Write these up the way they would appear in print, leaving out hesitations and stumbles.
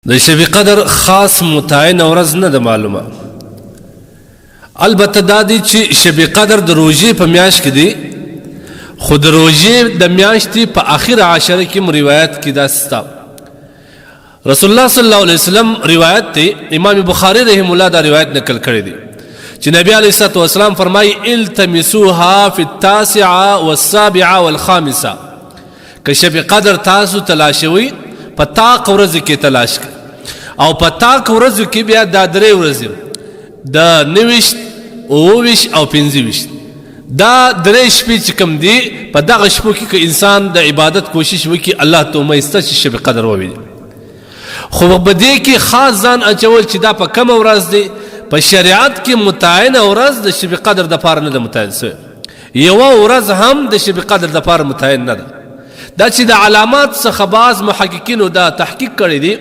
د شب قدر خاص متعین ورځ نه ده معلومه. البته دا دی چې شب قدر د روژې په میاشت کې دی، خو د روژې د میاشتې په اخر عشره کې روایت کې دا ستا رسول الله صلی الله علیه وسلم روایت دی، امام بخاری رحم الله دا روایت نقل کړی دی چې نبی علیه الصلوة والسلام فرمایي التمسوها فی التاسعه والسابعه والخامسه، که شب قدر تاسو تلاشوي په طاق ورځ کې تلاش کړئ، او په طاق ورځو کې بیا دا درې ورځې د 29 29 او 25 دا درې شپې چې کوم دي په دغه شپو کې که انسان د عبادت کوشش وکړي الله ته امیدسته چې شب قدر وویني. خو په دې کې خاص ځان اچول چې دا په کومه ورځ دی، په شریعت کې متعینه ورځ د شب قدر دپاره نه ده متعین سوې، یوه ورځ هم د شب قدر دپاره متعین نه ده. دا چې د علامات څخه بعض محققینو دا تحقیق کړی دی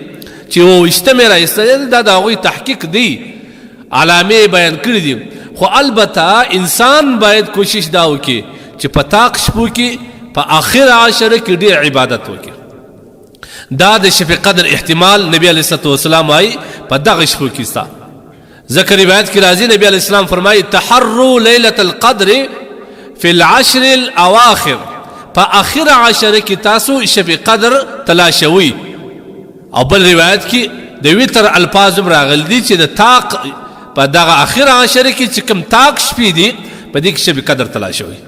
چې 28مې راایستلی دا د هغوی تحقیق دی، علامې بیان کړي دي، خو البته انسان باید کوشش دا وکړي چې په طاق شپو کې په آخر عشره کې ډېر عبادت وکړي. دا د شب قدر احتمال نبی علیه الصلوة والسلام وایي په دغه شپو کې ستا ځکه روایت کې راځي نبی علیه السلام فرمایي تحروا لیلة القدر فی العشر الاواخر، په آخر عشره کې تاسو شب قدر تلاشوي. او بل روایت کې د وتر الفاظ هم راغلي دي چې د طاق په دغه آخر عشره کې چې کوم طاق شپې دي په دې کې شب قدر تلاشوي.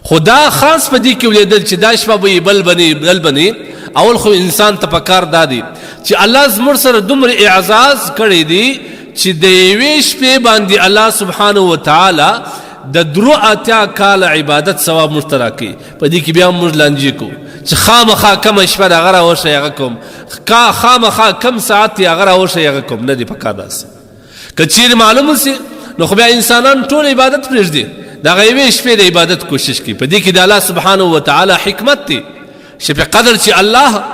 خو دا خاص په دې کې ولیدل چې دا شپه به بل بني اول خو انسان ته پکار دا دی چې الله زموږ سره دومره اعزاز کړی دی چې د یوې شپې باندې الله سبحانه وتعالی د درو اتیا کال عبادت ثواب مشترک کی. په دې کې بیا موږ لانجې کوو چې خامخا کم شپه هغه راوښی هغه کوم، خامخا کم ساعت هغه راوښی هغه کوم، نه دی پکار داسې. که چیرې معلومه سي نو خو بیا انسانان ټول عبادت پرېږدي، د هغه یوې شپې د عبادت کوشش کوي. په دې کې د الله سبحانه وتعالی حکمت دی. شب قدر چې الله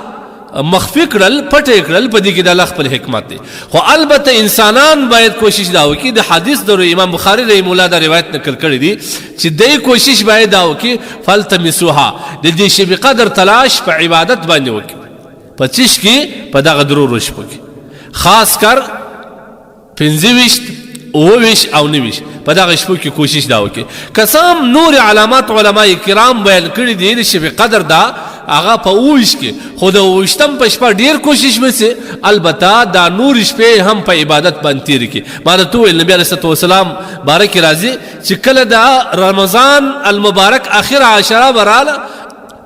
مخفي کړل پټې کړل په دې کې د الله خپل حکمت دی. خو البته انسانان باید کوشش دا وکړي، د حدیث در امام بخاری رحم الله دا روایت نقل کړی دی چې دی کوشش باید دا وکړي فلتمسوها، د دې شب قدر تلاش په عبادت باندې وکړي، په چیش کې په دغه درو شپو کې خاص کر 25 29 او 29 په دغه شپو کې کوشش دا وکړي. قسم نور علامات علماء کرام بیان کړي دي د شب قدر دا هغه په 29 کې، خو د 29م په شپه ډیر کوشش وسي، البته دا نور شپې هم په عبادت باندې تیر کی. ما ته ویل نبی علیه الصلوة والسلام بارک راضي چې کله د رمضان المبارک اخر عشره براله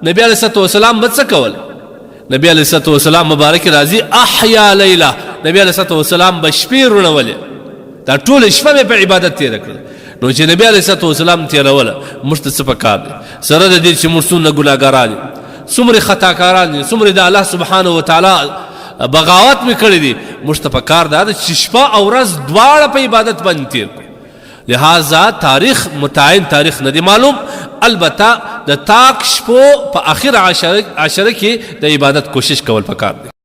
نبی علیه الصلوة والسلام به څه کول؟ نبی علیه الصلوة والسلام مبارک راضي احیا لیله، نبی علیه الصلوة والسلام به شپې رڼولې، دا ټول شپه په عبادت تیر کړل. نو چې نبی علیه الصلوة والسلام تیروله موږ ته څه پکار دی؟ سره د دې چې موږ څومره ګناهګاران دي، څومره خطاکاران دي، څومره د الله سبحانه وتعالی بغاوت مې کړی دي، موږ ته پکار ده چې شپه او ورځ دواړه په عبادت باندې تیر کړو. لہذا تاریخ متعین تاریخ نه دی معلوم، البته د طاق شپو په آخر عشره کې د عبادت کوشش کول پکار دی.